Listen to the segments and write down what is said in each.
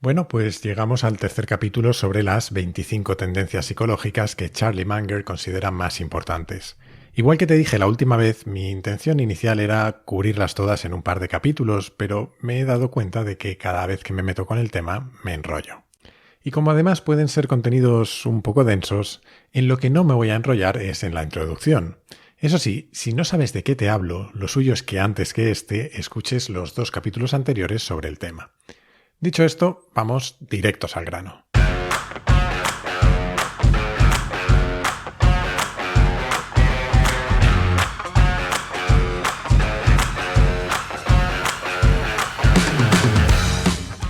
Bueno, pues llegamos al tercer capítulo sobre las 25 tendencias psicológicas que Charlie Munger considera más importantes. Igual que te dije la última vez, mi intención inicial era cubrirlas todas en un par de capítulos, pero me he dado cuenta de que cada vez que me meto con el tema me enrollo. Y como además pueden ser contenidos un poco densos, en lo que no me voy a enrollar es en la introducción. Eso sí, si no sabes de qué te hablo, lo suyo es que antes que escuches los 2 capítulos anteriores sobre el tema. Dicho esto, vamos directos al grano.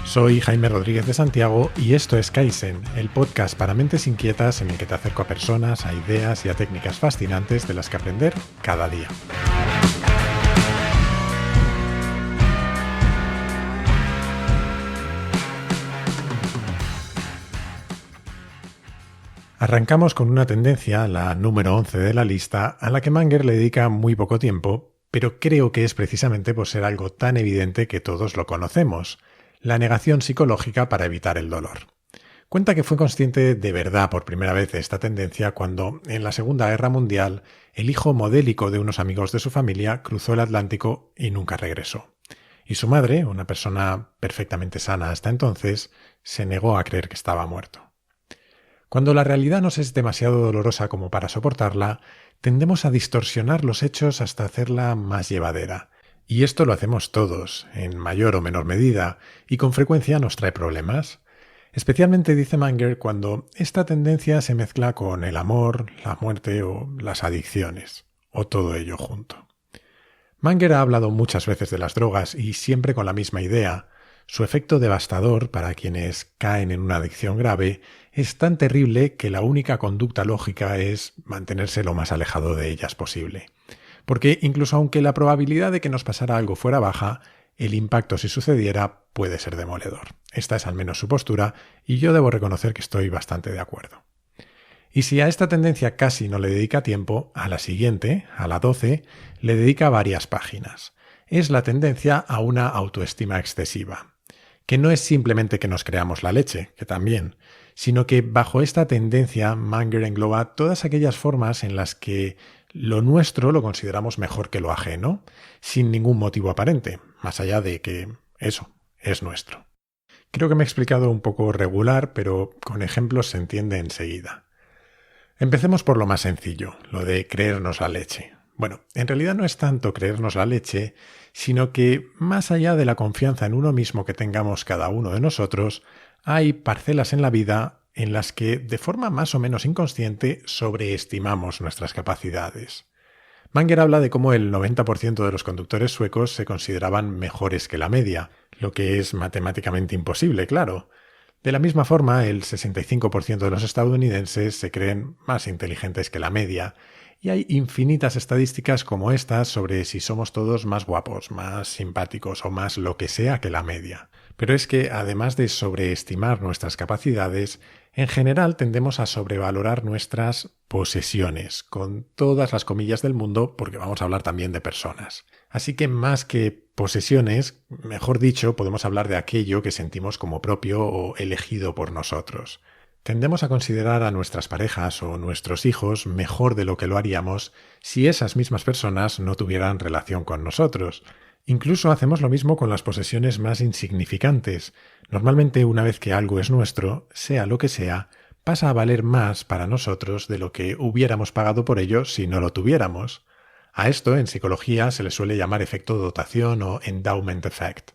Soy Jaime Rodríguez de Santiago y esto es Kaizen, el podcast para mentes inquietas en el que te acerco a personas, a ideas y a técnicas fascinantes de las que aprender cada día. Arrancamos con una tendencia, la número 11 de la lista, a la que Munger le dedica muy poco tiempo, pero creo que es precisamente por ser algo tan evidente que todos lo conocemos: la negación psicológica para evitar el dolor. Cuenta que fue consciente de verdad por primera vez de esta tendencia cuando, en la Segunda Guerra Mundial, el hijo modélico de unos amigos de su familia cruzó el Atlántico y nunca regresó. Y su madre, una persona perfectamente sana hasta entonces, se negó a creer que estaba muerto. Cuando la realidad nos es demasiado dolorosa como para soportarla, tendemos a distorsionar los hechos hasta hacerla más llevadera. Y esto lo hacemos todos, en mayor o menor medida, y con frecuencia nos trae problemas. Especialmente, dice Munger, cuando esta tendencia se mezcla con el amor, la muerte o las adicciones, o todo ello junto. Munger ha hablado muchas veces de las drogas y siempre con la misma idea. Su efecto devastador para quienes caen en una adicción grave es tan terrible que la única conducta lógica es mantenerse lo más alejado de ellas posible. Porque incluso aunque la probabilidad de que nos pasara algo fuera baja, el impacto si sucediera puede ser demoledor. Esta es al menos su postura y yo debo reconocer que estoy bastante de acuerdo. Y si a esta tendencia casi no le dedica tiempo, a la siguiente, a la 12, le dedica varias páginas. Es la tendencia a una autoestima excesiva, que no es simplemente que nos creamos la leche, que también, sino que bajo esta tendencia Munger engloba todas aquellas formas en las que lo nuestro lo consideramos mejor que lo ajeno, sin ningún motivo aparente, más allá de que eso es nuestro. Creo que me he explicado un poco regular, pero con ejemplos se entiende enseguida. Empecemos por lo más sencillo, lo de creernos la leche. Bueno, en realidad no es tanto creernos la leche, sino que más allá de la confianza en uno mismo que tengamos cada uno de nosotros, hay parcelas en la vida en las que, de forma más o menos inconsciente, sobreestimamos nuestras capacidades. Munger habla de cómo el 90% de los conductores suecos se consideraban mejores que la media, lo que es matemáticamente imposible, claro. De la misma forma, el 65% de los estadounidenses se creen más inteligentes que la media, y hay infinitas estadísticas como estas sobre si somos todos más guapos, más simpáticos o más lo que sea que la media. Pero es que, además de sobreestimar nuestras capacidades, en general tendemos a sobrevalorar nuestras posesiones, con todas las comillas del mundo, porque vamos a hablar también de personas. Así que más que posesiones, mejor dicho, podemos hablar de aquello que sentimos como propio o elegido por nosotros. Tendemos a considerar a nuestras parejas o nuestros hijos mejor de lo que lo haríamos si esas mismas personas no tuvieran relación con nosotros. Incluso hacemos lo mismo con las posesiones más insignificantes. Normalmente, una vez que algo es nuestro, sea lo que sea, pasa a valer más para nosotros de lo que hubiéramos pagado por ello si no lo tuviéramos. A esto en psicología se le suele llamar efecto dotación o endowment effect.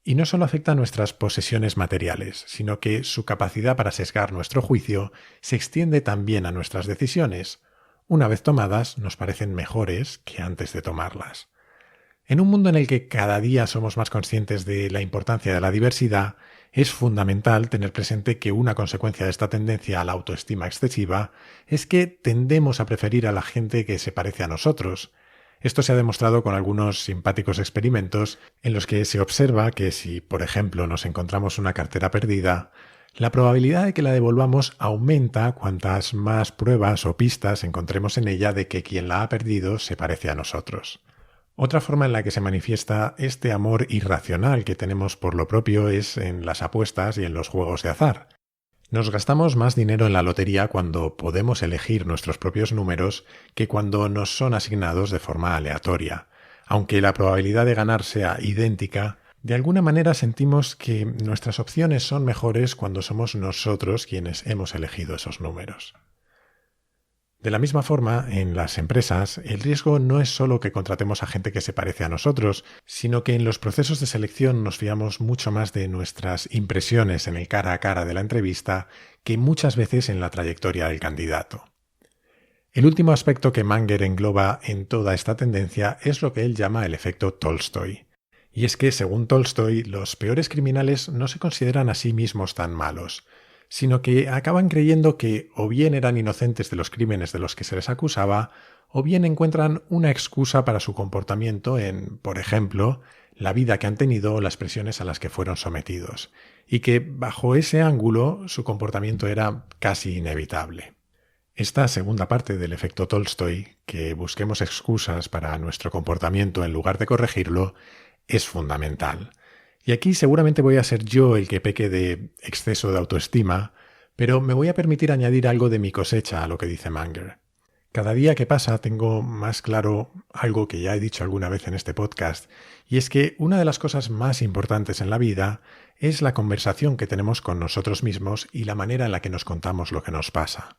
Y no solo afecta a nuestras posesiones materiales, sino que su capacidad para sesgar nuestro juicio se extiende también a nuestras decisiones. Una vez tomadas, nos parecen mejores que antes de tomarlas. En un mundo en el que cada día somos más conscientes de la importancia de la diversidad, es fundamental tener presente que una consecuencia de esta tendencia a la autoestima excesiva es que tendemos a preferir a la gente que se parece a nosotros. Esto se ha demostrado con algunos simpáticos experimentos en los que se observa que si, por ejemplo, nos encontramos una cartera perdida, la probabilidad de que la devolvamos aumenta cuantas más pruebas o pistas encontremos en ella de que quien la ha perdido se parece a nosotros. Otra forma en la que se manifiesta este amor irracional que tenemos por lo propio es en las apuestas y en los juegos de azar. Nos gastamos más dinero en la lotería cuando podemos elegir nuestros propios números que cuando nos son asignados de forma aleatoria. Aunque la probabilidad de ganar sea idéntica, de alguna manera sentimos que nuestras opciones son mejores cuando somos nosotros quienes hemos elegido esos números. De la misma forma, en las empresas, el riesgo no es solo que contratemos a gente que se parece a nosotros, sino que en los procesos de selección nos fiamos mucho más de nuestras impresiones en el cara a cara de la entrevista que muchas veces en la trayectoria del candidato. El último aspecto que Manger engloba en toda esta tendencia es lo que él llama el efecto Tolstoy. Y es que, según Tolstoy, los peores criminales no se consideran a sí mismos tan malos, sino que acaban creyendo que o bien eran inocentes de los crímenes de los que se les acusaba, o bien encuentran una excusa para su comportamiento en, por ejemplo, la vida que han tenido o las presiones a las que fueron sometidos, y que, bajo ese ángulo, su comportamiento era casi inevitable. Esta segunda parte del efecto Tolstoy, que busquemos excusas para nuestro comportamiento en lugar de corregirlo, es fundamental. Y aquí seguramente voy a ser yo el que peque de exceso de autoestima, pero me voy a permitir añadir algo de mi cosecha a lo que dice Manger. Cada día que pasa tengo más claro algo que ya he dicho alguna vez en este podcast, y es que una de las cosas más importantes en la vida es la conversación que tenemos con nosotros mismos y la manera en la que nos contamos lo que nos pasa.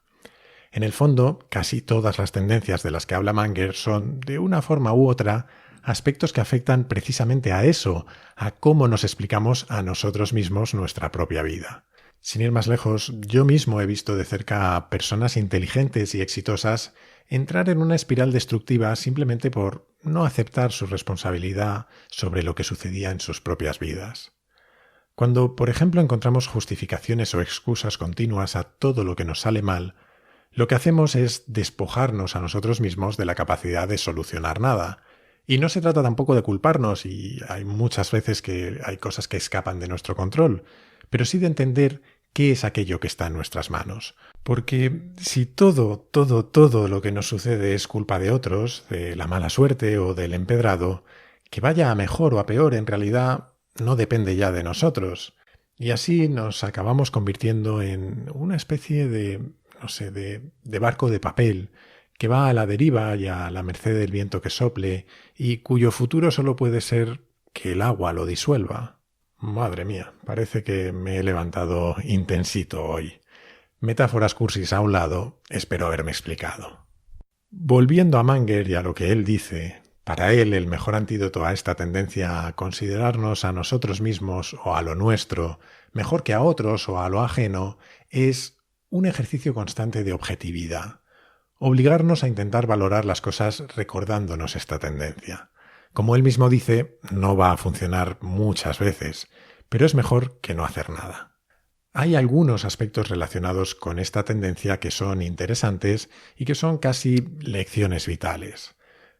En el fondo, casi todas las tendencias de las que habla Manger son, de una forma u otra, aspectos que afectan precisamente a eso, a cómo nos explicamos a nosotros mismos nuestra propia vida. Sin ir más lejos, yo mismo he visto de cerca a personas inteligentes y exitosas entrar en una espiral destructiva simplemente por no aceptar su responsabilidad sobre lo que sucedía en sus propias vidas. Cuando, por ejemplo, encontramos justificaciones o excusas continuas a todo lo que nos sale mal, lo que hacemos es despojarnos a nosotros mismos de la capacidad de solucionar nada. Y no se trata tampoco de culparnos, y hay muchas veces que hay cosas que escapan de nuestro control, pero sí de entender qué es aquello que está en nuestras manos. Porque si todo lo que nos sucede es culpa de otros, de la mala suerte o del empedrado, que vaya a mejor o a peor en realidad no depende ya de nosotros. Y así nos acabamos convirtiendo en una especie de barco de papel que va a la deriva y a la merced del viento que sople y cuyo futuro solo puede ser que el agua lo disuelva. Madre mía, parece que me he levantado intensito hoy. Metáforas cursis a un lado, espero haberme explicado. Volviendo a Manger y a lo que él dice, para él el mejor antídoto a esta tendencia a considerarnos a nosotros mismos o a lo nuestro mejor que a otros o a lo ajeno es un ejercicio constante de objetividad. Obligarnos a intentar valorar las cosas recordándonos esta tendencia. Como él mismo dice, no va a funcionar muchas veces, pero es mejor que no hacer nada. Hay algunos aspectos relacionados con esta tendencia que son interesantes y que son casi lecciones vitales.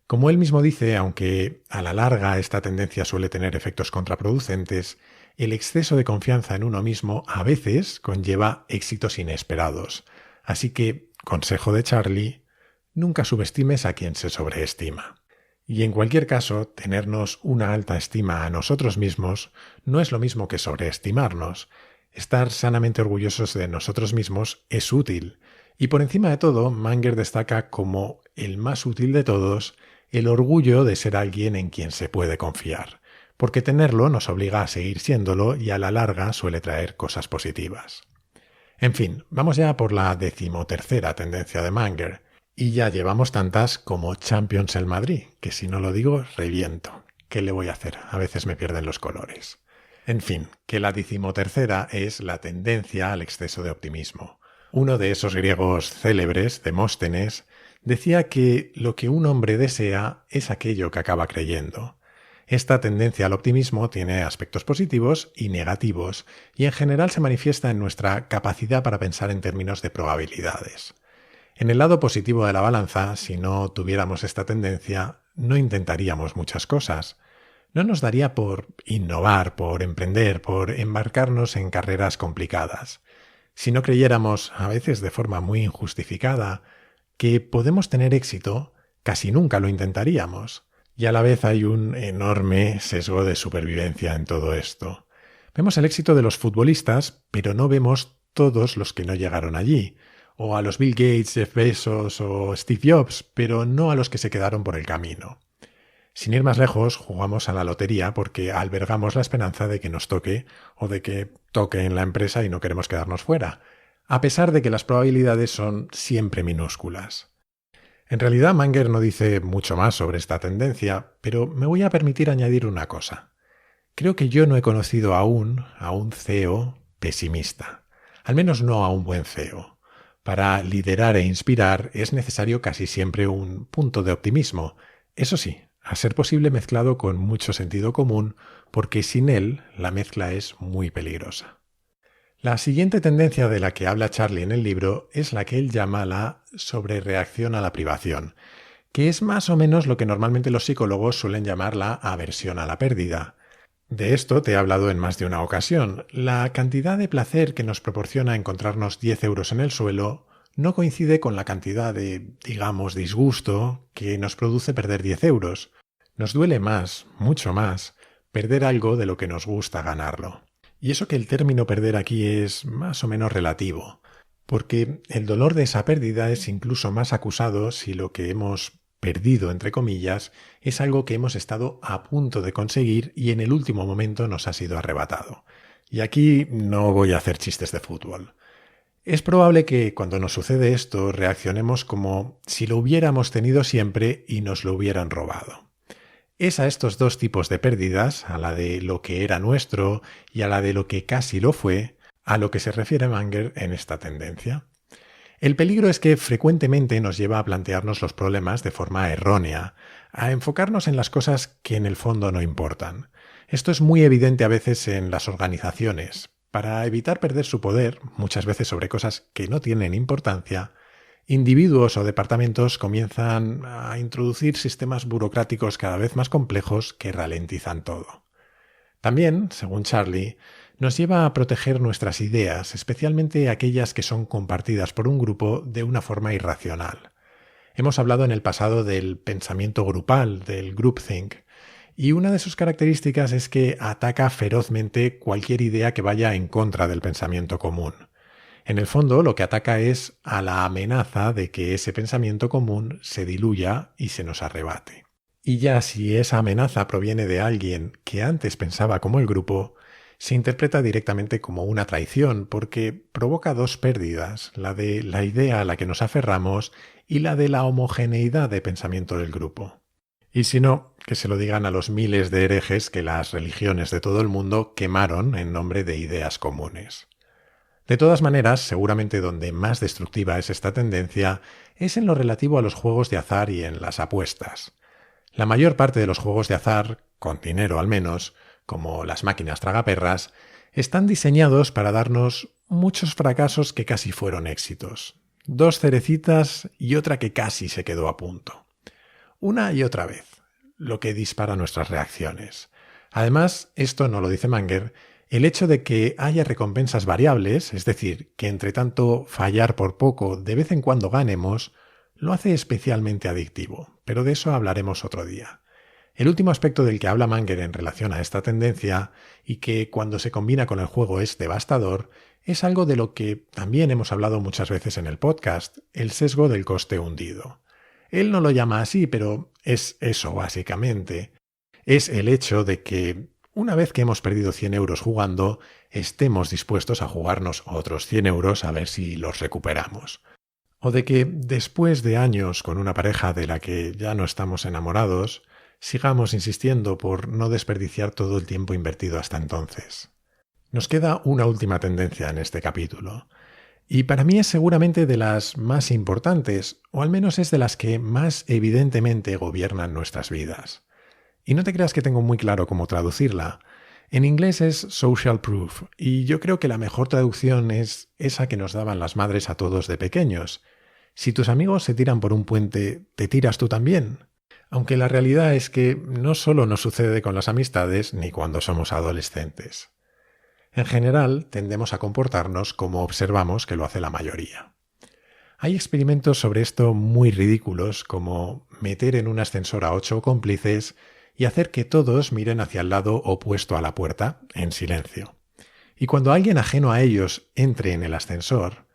Como él mismo dice, aunque a la larga esta tendencia suele tener efectos contraproducentes, el exceso de confianza en uno mismo a veces conlleva éxitos inesperados. Así que, consejo de Charlie, nunca subestimes a quien se sobreestima. Y en cualquier caso, tenernos una alta estima a nosotros mismos no es lo mismo que sobreestimarnos. Estar sanamente orgullosos de nosotros mismos es útil. Y por encima de todo, Manger destaca como el más útil de todos el orgullo de ser alguien en quien se puede confiar, porque tenerlo nos obliga a seguir siéndolo y a la larga suele traer cosas positivas. En fin, vamos ya por la 13ª tendencia de Manger, y ya llevamos tantas como Champions el Madrid, que si no lo digo, reviento. ¿Qué le voy a hacer? A veces me pierden los colores. En fin, que la 13ª es la tendencia al exceso de optimismo. Uno de esos griegos célebres, Demóstenes, decía que lo que un hombre desea es aquello que acaba creyendo. Esta tendencia al optimismo tiene aspectos positivos y negativos, y en general se manifiesta en nuestra capacidad para pensar en términos de probabilidades. En el lado positivo de la balanza, si no tuviéramos esta tendencia, no intentaríamos muchas cosas. No nos daría por innovar, por emprender, por embarcarnos en carreras complicadas. Si no creyéramos, a veces de forma muy injustificada, que podemos tener éxito, casi nunca lo intentaríamos. Y a la vez hay un enorme sesgo de supervivencia en todo esto. Vemos el éxito de los futbolistas, pero no vemos todos los que no llegaron allí. O a los Bill Gates, Jeff Bezos o Steve Jobs, pero no a los que se quedaron por el camino. Sin ir más lejos, jugamos a la lotería porque albergamos la esperanza de que nos toque o de que toque en la empresa y no queremos quedarnos fuera, a pesar de que las probabilidades son siempre minúsculas. En realidad, Manger no dice mucho más sobre esta tendencia, pero me voy a permitir añadir una cosa. Creo que yo no he conocido aún a un CEO pesimista, al menos no a un buen CEO. Para liderar e inspirar es necesario casi siempre un punto de optimismo, eso sí, a ser posible mezclado con mucho sentido común, porque sin él la mezcla es muy peligrosa. La siguiente tendencia de la que habla Charlie en el libro es la que él llama la sobrereacción a la privación, que es más o menos lo que normalmente los psicólogos suelen llamar la aversión a la pérdida. De esto te he hablado en más de una ocasión. La cantidad de placer que nos proporciona encontrarnos 10 euros en el suelo no coincide con la cantidad de, digamos, disgusto que nos produce perder 10 euros. Nos duele más, mucho más, perder algo de lo que nos gusta ganarlo. Y eso que el término perder aquí es más o menos relativo, porque el dolor de esa pérdida es incluso más acusado si lo que hemos perdido, entre comillas, es algo que hemos estado a punto de conseguir y en el último momento nos ha sido arrebatado. Y aquí no voy a hacer chistes de fútbol. Es probable que cuando nos sucede esto reaccionemos como si lo hubiéramos tenido siempre y nos lo hubieran robado. Es a estos dos tipos de pérdidas, a la de lo que era nuestro y a la de lo que casi lo fue, a lo que se refiere Manger en esta tendencia. El peligro es que frecuentemente nos lleva a plantearnos los problemas de forma errónea, a enfocarnos en las cosas que en el fondo no importan. Esto es muy evidente a veces en las organizaciones. Para evitar perder su poder, muchas veces sobre cosas que no tienen importancia, individuos o departamentos comienzan a introducir sistemas burocráticos cada vez más complejos que ralentizan todo. También, según Charlie, nos lleva a proteger nuestras ideas, especialmente aquellas que son compartidas por un grupo de una forma irracional. Hemos hablado en el pasado del pensamiento grupal, del groupthink, y una de sus características es que ataca ferozmente cualquier idea que vaya en contra del pensamiento común. En el fondo, lo que ataca es a la amenaza de que ese pensamiento común se diluya y se nos arrebate. Y ya si esa amenaza proviene de alguien que antes pensaba como el grupo, se interpreta directamente como una traición porque provoca dos pérdidas, la de la idea a la que nos aferramos y la de la homogeneidad de pensamiento del grupo. Y si no, que se lo digan a los miles de herejes que las religiones de todo el mundo quemaron en nombre de ideas comunes. De todas maneras, seguramente donde más destructiva es esta tendencia es en lo relativo a los juegos de azar y en las apuestas. La mayor parte de los juegos de azar, con dinero al menos, como las máquinas tragaperras, están diseñados para darnos muchos fracasos que casi fueron éxitos. 2 cerecitas y otra que casi se quedó a punto. Una y otra vez, lo que dispara nuestras reacciones. Además, esto no lo dice Manger, el hecho de que haya recompensas variables, es decir, que entre tanto fallar por poco de vez en cuando ganemos, lo hace especialmente adictivo, pero de eso hablaremos otro día. El último aspecto del que habla Manger en relación a esta tendencia, y que cuando se combina con el juego es devastador, es algo de lo que también hemos hablado muchas veces en el podcast, el sesgo del coste hundido. Él no lo llama así, pero es eso básicamente. Es el hecho de que una vez que hemos perdido 100 euros jugando, estemos dispuestos a jugarnos otros 100 euros a ver si los recuperamos. O de que después de años con una pareja de la que ya no estamos enamorados, sigamos insistiendo por no desperdiciar todo el tiempo invertido hasta entonces. Nos queda una última tendencia en este capítulo. Y para mí es seguramente de las más importantes, o al menos es de las que más evidentemente gobiernan nuestras vidas. Y no te creas que tengo muy claro cómo traducirla. En inglés es social proof, y yo creo que la mejor traducción es esa que nos daban las madres a todos de pequeños. Si tus amigos se tiran por un puente, ¿te tiras tú también? Aunque la realidad es que no solo nos sucede con las amistades ni cuando somos adolescentes. En general, tendemos a comportarnos como observamos que lo hace la mayoría. Hay experimentos sobre esto muy ridículos, como meter en un ascensor a 8 cómplices y hacer que todos miren hacia el lado opuesto a la puerta, en silencio. Y cuando alguien ajeno a ellos entre en el ascensor,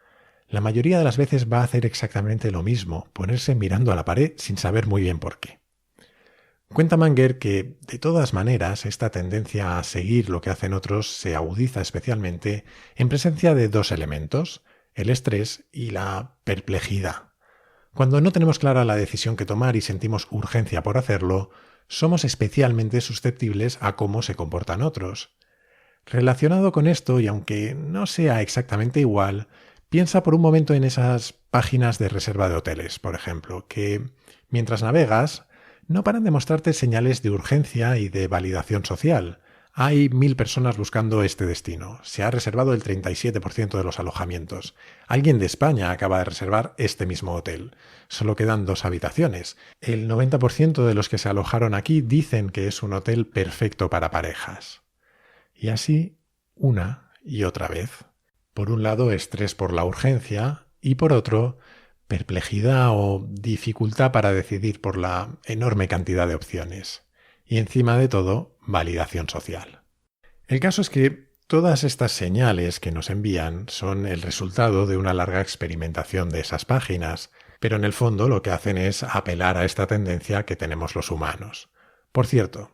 la mayoría de las veces va a hacer exactamente lo mismo, ponerse mirando a la pared sin saber muy bien por qué. Cuenta Manger que, de todas maneras, esta tendencia a seguir lo que hacen otros se agudiza especialmente en presencia de dos elementos, el estrés y la perplejidad. Cuando no tenemos clara la decisión que tomar y sentimos urgencia por hacerlo, somos especialmente susceptibles a cómo se comportan otros. Relacionado con esto, y aunque no sea exactamente igual, piensa por un momento en esas páginas de reserva de hoteles, por ejemplo, que, mientras navegas, no paran de mostrarte señales de urgencia y de validación social. Hay 1000 personas buscando este destino. Se ha reservado el 37% de los alojamientos. Alguien de España acaba de reservar este mismo hotel. Solo quedan 2 habitaciones. El 90% de los que se alojaron aquí dicen que es un hotel perfecto para parejas. Y así, una y otra vez. Por un lado, estrés por la urgencia y por otro, perplejidad o dificultad para decidir por la enorme cantidad de opciones. Y encima de todo, validación social. El caso es que todas estas señales que nos envían son el resultado de una larga experimentación de esas páginas, pero en el fondo lo que hacen es apelar a esta tendencia que tenemos los humanos. Por cierto,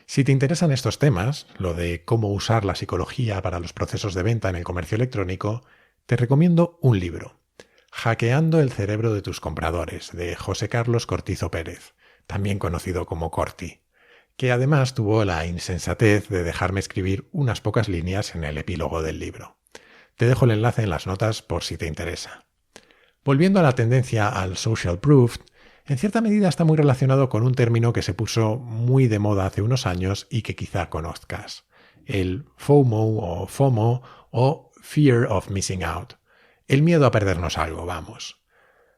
si te interesan estos temas, lo de cómo usar la psicología para los procesos de venta en el comercio electrónico, te recomiendo un libro, Hackeando el cerebro de tus compradores, de José Carlos Cortizo Pérez, también conocido como Corti, que además tuvo la insensatez de dejarme escribir unas pocas líneas en el epílogo del libro. Te dejo el enlace en las notas por si te interesa. Volviendo a la tendencia al social proof, en cierta medida está muy relacionado con un término que se puso muy de moda hace unos años y que quizá conozcas, el FOMO o FOMO o Fear of Missing Out, el miedo a perdernos algo, vamos.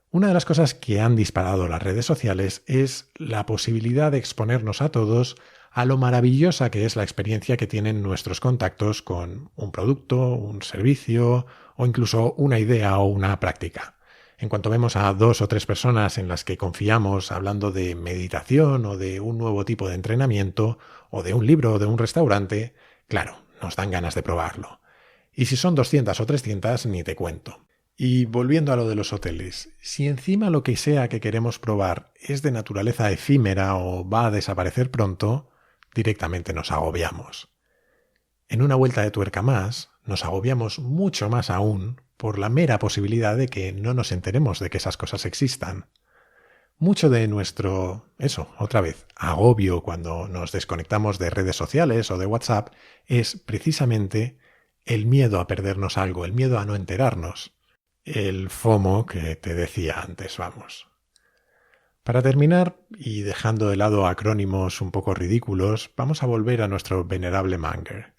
Una de las cosas que han disparado las redes sociales es la posibilidad de exponernos a todos a lo maravillosa que es la experiencia que tienen nuestros contactos con un producto, un servicio o incluso una idea o una práctica. En cuanto vemos a 2 o 3 personas en las que confiamos hablando de meditación o de un nuevo tipo de entrenamiento o de un libro o de un restaurante, claro, nos dan ganas de probarlo. Y si son 200 o 300, ni te cuento. Y volviendo a lo de los hoteles, si encima lo que sea que queremos probar es de naturaleza efímera o va a desaparecer pronto, directamente nos agobiamos. En una vuelta de tuerca más, nos agobiamos mucho más aún por la mera posibilidad de que no nos enteremos de que esas cosas existan. Mucho de nuestro, otra vez, agobio cuando nos desconectamos de redes sociales o de WhatsApp es precisamente el miedo a perdernos algo, el miedo a no enterarnos. El FOMO que te decía antes, vamos. Para terminar, y dejando de lado acrónimos un poco ridículos, vamos a volver a nuestro venerable Manger.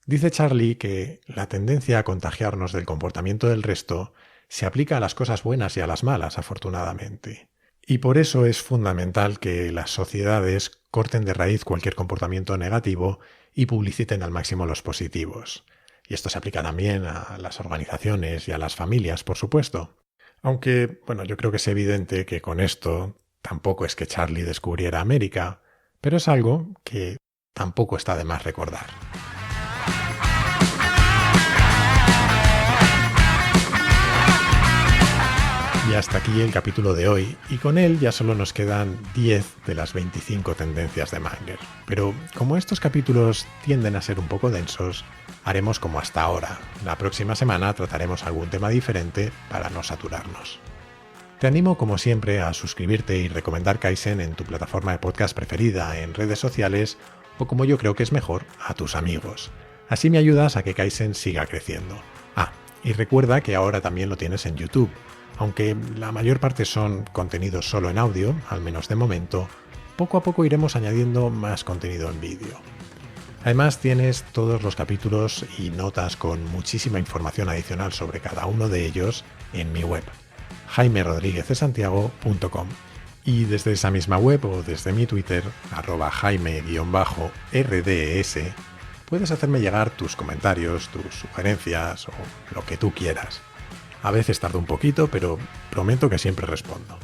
Dice Charlie que la tendencia a contagiarnos del comportamiento del resto se aplica a las cosas buenas y a las malas, afortunadamente. Y por eso es fundamental que las sociedades corten de raíz cualquier comportamiento negativo y publiciten al máximo los positivos. Y esto se aplica también a las organizaciones y a las familias, por supuesto. Aunque, yo creo que es evidente que con esto tampoco es que Charlie descubriera América, pero es algo que tampoco está de más recordar. Y hasta aquí el capítulo de hoy, y con él ya solo nos quedan 10 de las 25 tendencias de Manger. Pero como estos capítulos tienden a ser un poco densos, haremos como hasta ahora. La próxima semana trataremos algún tema diferente para no saturarnos. Te animo como siempre a suscribirte y recomendar Kaizen en tu plataforma de podcast preferida, en redes sociales o, como yo creo que es mejor, a tus amigos. Así me ayudas a que Kaizen siga creciendo. Y recuerda que ahora también lo tienes en YouTube. Aunque la mayor parte son contenidos solo en audio, al menos de momento, poco a poco iremos añadiendo más contenido en vídeo. Además tienes todos los capítulos y notas con muchísima información adicional sobre cada uno de ellos en mi web, jaimerodriguezdesantiago.com. Y desde esa misma web o desde mi Twitter, @jaime_rds, puedes hacerme llegar tus comentarios, tus sugerencias o lo que tú quieras. A veces tardo un poquito, pero prometo que siempre respondo.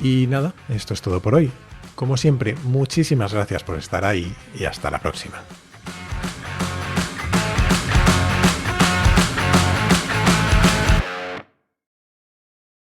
Y nada, esto es todo por hoy. Como siempre, muchísimas gracias por estar ahí y hasta la próxima.